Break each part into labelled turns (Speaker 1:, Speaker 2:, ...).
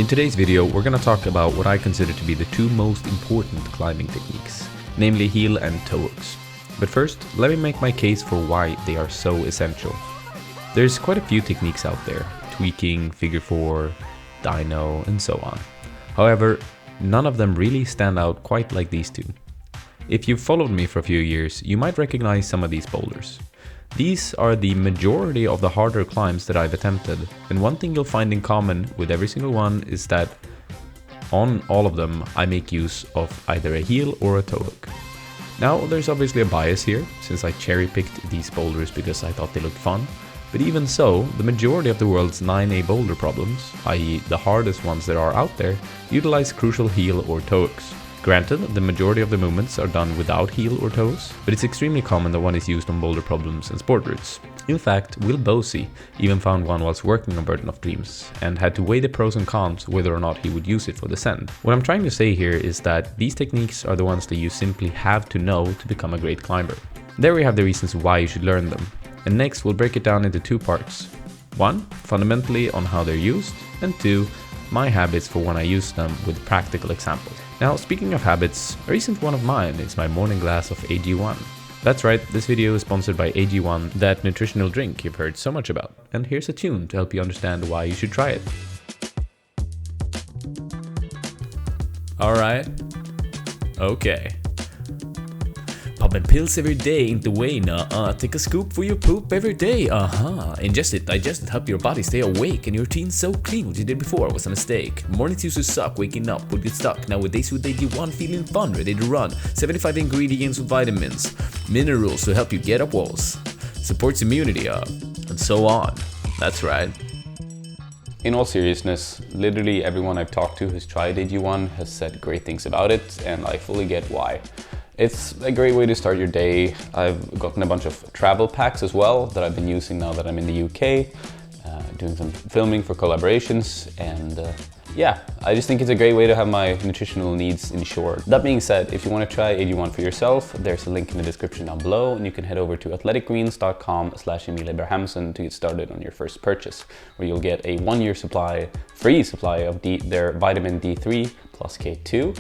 Speaker 1: In today's video, we're going to talk about what I consider to be the two most important climbing techniques, namely heel and toe hooks. But first, let me make my case for why they are so essential. There's quite a few techniques out there, tweaking, figure 4, dyno, and so on. However, none of them really stand out quite like these two. If you've followed me for a few years, you might recognize some of these boulders. These are the majority of the harder climbs that I've attempted, and one thing you'll find in common with every single one is that on all of them I make use of either a heel or a toe hook. Now there's obviously a bias here, since I cherry-picked these boulders because I thought they looked fun, but even so, the majority of the world's 9A boulder problems, i.e. the hardest ones that are out there, utilize crucial heel or toe hooks. Granted, the majority of the movements are done without heel or toes, but it's extremely common that one is used on boulder problems and sport routes. In fact, Will Bosey even found one whilst working on Burden of Dreams, and had to weigh the pros and cons whether or not he would use it for descent. What I'm trying to say here is that these techniques are the ones that you simply have to know to become a great climber. There we have the reasons why you should learn them, and next we'll break it down into two parts. 1. Fundamentally on how they're used, and 2. My habits for when I use them with practical examples. Now, speaking of habits, a recent one of mine is my morning glass of AG1. That's right, this video is sponsored by AG1, that nutritional drink you've heard so much about. And here's a tune to help you understand why you should try it. Alright. Okay. Popping pills every day ain't the way, nah. Take a scoop for your poop every day, Ingest it, digest it, help your body stay awake, and your routine's so clean. What you did before was a mistake. Mornings used to suck, waking up would get stuck. Nowadays with AG1, feeling fun, ready to run. 75 ingredients with vitamins, minerals to help you get up walls, supports immunity, and so on. That's right.
Speaker 2: In all seriousness, literally everyone I've talked to who's tried AG1 has said great things about it, and I fully get why. It's a great way to start your day. I've gotten a bunch of travel packs as well that I've been using now that I'm in the UK, doing some filming for collaborations, and yeah, I just think it's a great way to have my nutritional needs ensured. That being said, if you want to try AG1 for yourself, there's a link in the description down below, and you can head over to athleticgreens.com/Emil Abrahamsson to get started on your first purchase, where you'll get a 1-year free supply of their vitamin D3 plus K2,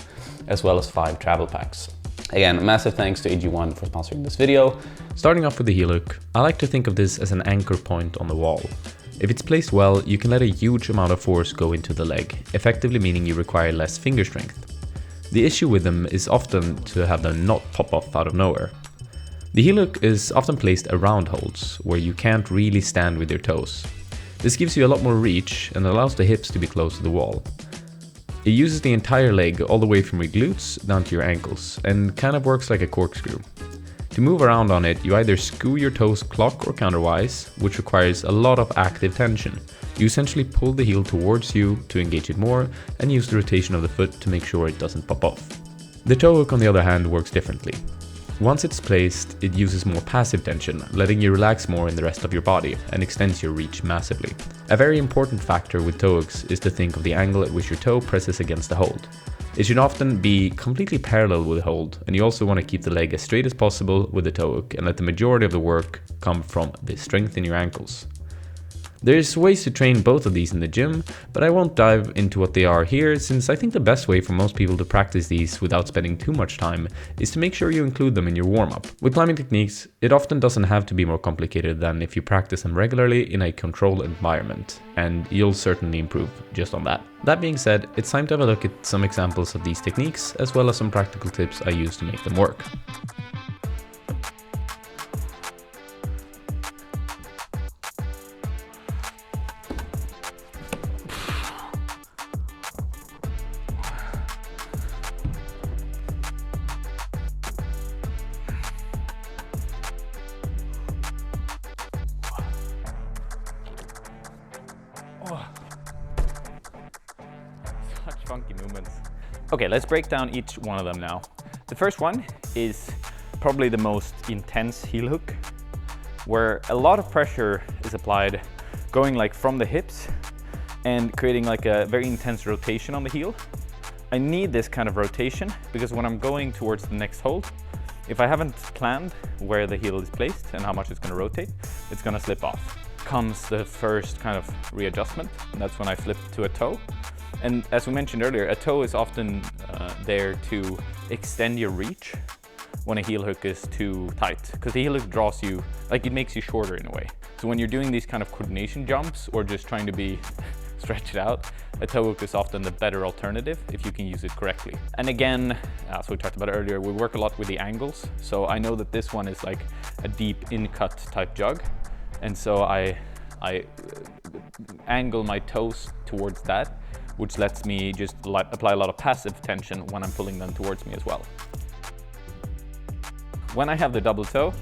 Speaker 2: as well as 5 travel packs. Again, massive thanks to AG1 for sponsoring this video.
Speaker 1: Starting off with the heel hook, I like to think of this as an anchor point on the wall. If it's placed well, you can let a huge amount of force go into the leg, effectively meaning you require less finger strength. The issue with them is often to have them not pop off out of nowhere. The heel hook is often placed around holds, where you can't really stand with your toes. This gives you a lot more reach and allows the hips to be close to the wall. It uses the entire leg all the way from your glutes down to your ankles, and kind of works like a corkscrew. To move around on it, you either screw your toes clock or counterwise, which requires a lot of active tension. You essentially pull the heel towards you to engage it more, and use the rotation of the foot to make sure it doesn't pop off. The toe hook on the other hand works differently. Once it's placed, it uses more passive tension, letting you relax more in the rest of your body, and extends your reach massively. A very important factor with toe hooks is to think of the angle at which your toe presses against the hold. It should often be completely parallel with the hold, and you also want to keep the leg as straight as possible with the toe hook and let the majority of the work come from the strength in your ankles. There's ways to train both of these in the gym, but I won't dive into what they are here, since I think the best way for most people to practice these without spending too much time is to make sure you include them in your warm-up. With climbing techniques, it often doesn't have to be more complicated than if you practice them regularly in a controlled environment, and you'll certainly improve just on that. That being said, it's time to have a look at some examples of these techniques, as well as some practical tips I use to make them work.
Speaker 3: Such funky movements. Okay, let's break down each one of them now. The first one is probably the most intense heel hook, where a lot of pressure is applied going like from the hips and creating like a very intense rotation on the heel. I need this kind of rotation because when I'm going towards the next hold, if I haven't planned where the heel is placed and how much it's going to rotate, it's going to slip off. Comes the first kind of readjustment, and that's when I flip to a toe. And as we mentioned earlier, a toe is often there to extend your reach when a heel hook is too tight, because the heel hook draws you, like it makes you shorter in a way. So when you're doing these kind of coordination jumps or just trying to be stretched out, a toe hook is often the better alternative if you can use it correctly. And again, as we talked about earlier, we work a lot with the angles. So I know that this one is like a deep in-cut type jug. And so I angle my toes towards that, which lets me just apply a lot of passive tension when I'm pulling them towards me as well. When I have the double toe,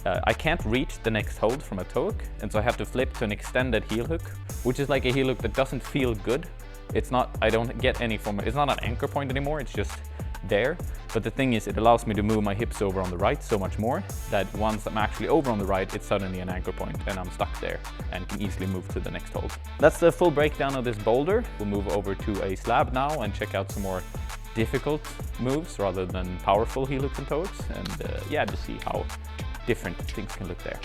Speaker 3: I can't reach the next hold from a toe hook, and so I have to flip to an extended heel hook, which is like a heel hook that doesn't feel good. It's not, I don't get any form, it's not an anchor point anymore, it's just there. But the thing is, it allows me to move my hips over on the right so much more that once I'm actually over on the right, it's suddenly an anchor point and I'm stuck there and can easily move to the next hold. That's the full breakdown of this boulder. We'll move over to a slab now and check out some more difficult moves rather than powerful heel hooks and toe hooks, and yeah, just see how different things can look there.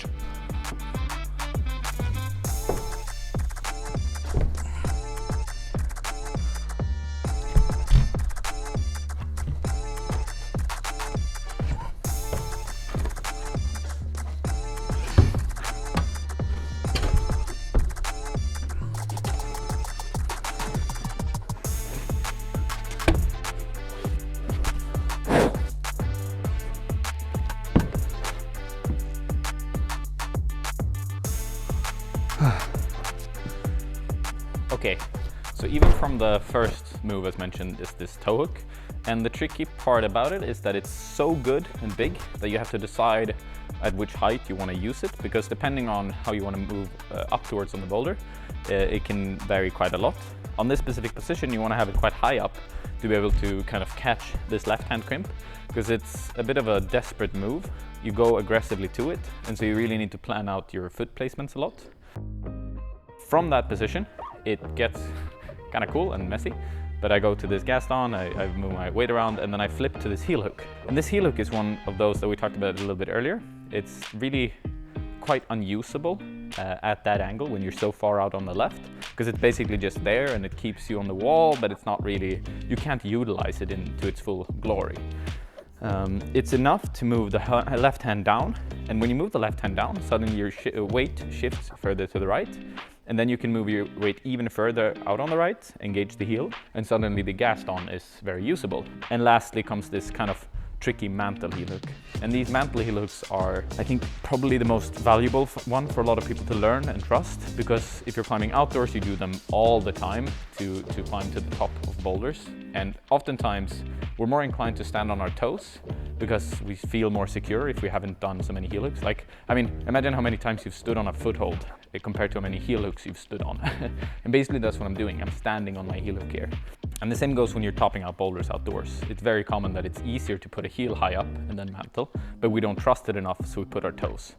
Speaker 3: Okay, so even from the first move as mentioned is this toe hook, and the tricky part about it is that it's so good and big that you have to decide at which height you want to use it, because depending on how you want to move up towards on the boulder, it can vary quite a lot. On this specific position you want to have it quite high up to be able to kind of catch this left hand crimp, because it's a bit of a desperate move. You go aggressively to it, and so you really need to plan out your foot placements a lot. From that position, it gets kind of cool and messy, but I go to this Gaston, I move my weight around, and then I flip to this heel hook. And this heel hook is one of those that we talked about a little bit earlier. It's really quite unusable at that angle when you're so far out on the left, because it's basically just there and it keeps you on the wall, but it's not really, you can't utilize it into its full glory. It's enough to move the left hand down, and when you move the left hand down, suddenly your weight shifts further to the right, and then you can move your weight even further out on the right, engage the heel, and suddenly the Gaston is very usable. And lastly comes this kind of tricky mantle heel hook. And these mantle heel hooks are, I think, probably the most valuable one for a lot of people to learn and trust, because if you're climbing outdoors, you do them all the time to climb to the top of boulders. And oftentimes we're more inclined to stand on our toes because we feel more secure if we haven't done so many heel hooks. Like, I mean, imagine how many times you've stood on a foothold compared to how many heel hooks you've stood on. And basically that's what I'm doing. I'm standing on my heel hook here. And the same goes when you're topping out boulders outdoors. It's very common that it's easier to put a heel high up and then mantle, but we don't trust it enough, so we put our toes.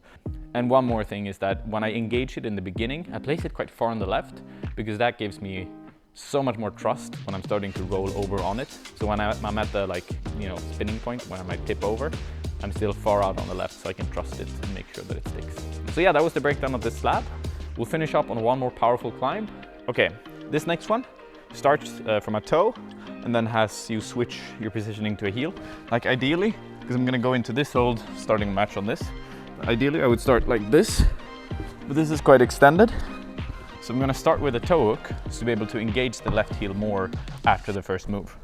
Speaker 3: And one more thing is that when I engage it in the beginning, I place it quite far on the left, because that gives me so much more trust when I'm starting to roll over on it. So when I'm at the spinning point, when I might tip over, I'm still far out on the left, so I can trust it and make sure that it sticks. So yeah, that was the breakdown of this slab. We'll finish up on one more powerful climb. Okay, this next one starts from a toe and then has you switch your positioning to a heel. Like ideally, because I'm gonna go into this hold starting a match on this. Ideally I would start like this, but this is quite extended. So I'm gonna start with a toe hook to be able to engage the left heel more after the first move.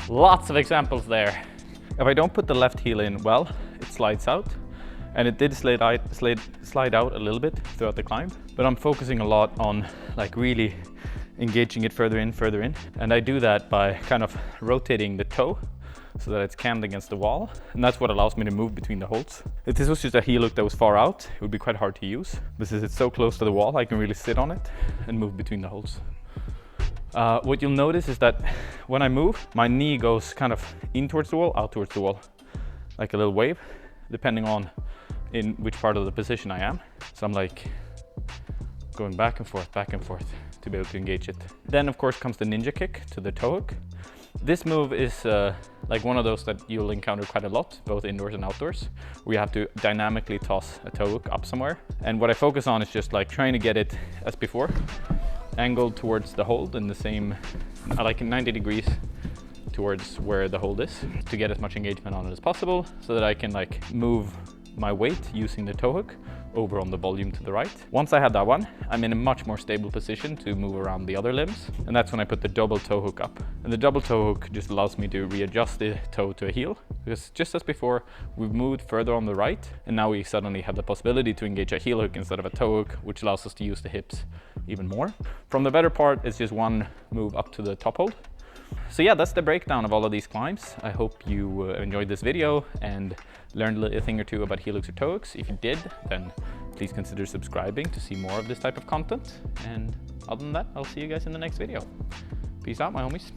Speaker 3: Lots of examples there. If I don't put the left heel in well, it slides out. And it did slide out a little bit throughout the climb, but I'm focusing a lot on like really engaging it further in. And I do that by kind of rotating the toe so that it's cammed against the wall, and that's what allows me to move between the holds. If this was just a heel hook that was far out, it would be quite hard to use, but since it's so close to the wall, I can really sit on it and move between the holds. What you'll notice is that when I move, my knee goes kind of in towards the wall, out towards the wall, like a little wave, depending on in which part of the position I am. So I'm like going back and forth to be able to engage it. Then of course comes the ninja kick to the toe hook. This move is like one of those that you'll encounter quite a lot, both indoors and outdoors, where you have to dynamically toss a toe hook up somewhere. And what I focus on is just like trying to get it, as before, angled towards the hold in the same, like 90 degrees towards where the hold is, to get as much engagement on it as possible, so that I can like move my weight using the toe hook over on the volume to the right. Once I had that one, I'm in a much more stable position to move around the other limbs, and that's when I put the double toe hook up. And the double toe hook just allows me to readjust the toe to a heel, because just as before, we've moved further on the right, and now we suddenly have the possibility to engage a heel hook instead of a toe hook, which allows us to use the hips even more. From the better part, it's just one move up to the top hold. So yeah, that's the breakdown of all of these climbs. I hope you enjoyed this video and learned a thing or two about heel hooks or toe hooks. If you did, then please consider subscribing to see more of this type of content. And other than that, I'll see you guys in the next video. Peace out, my homies.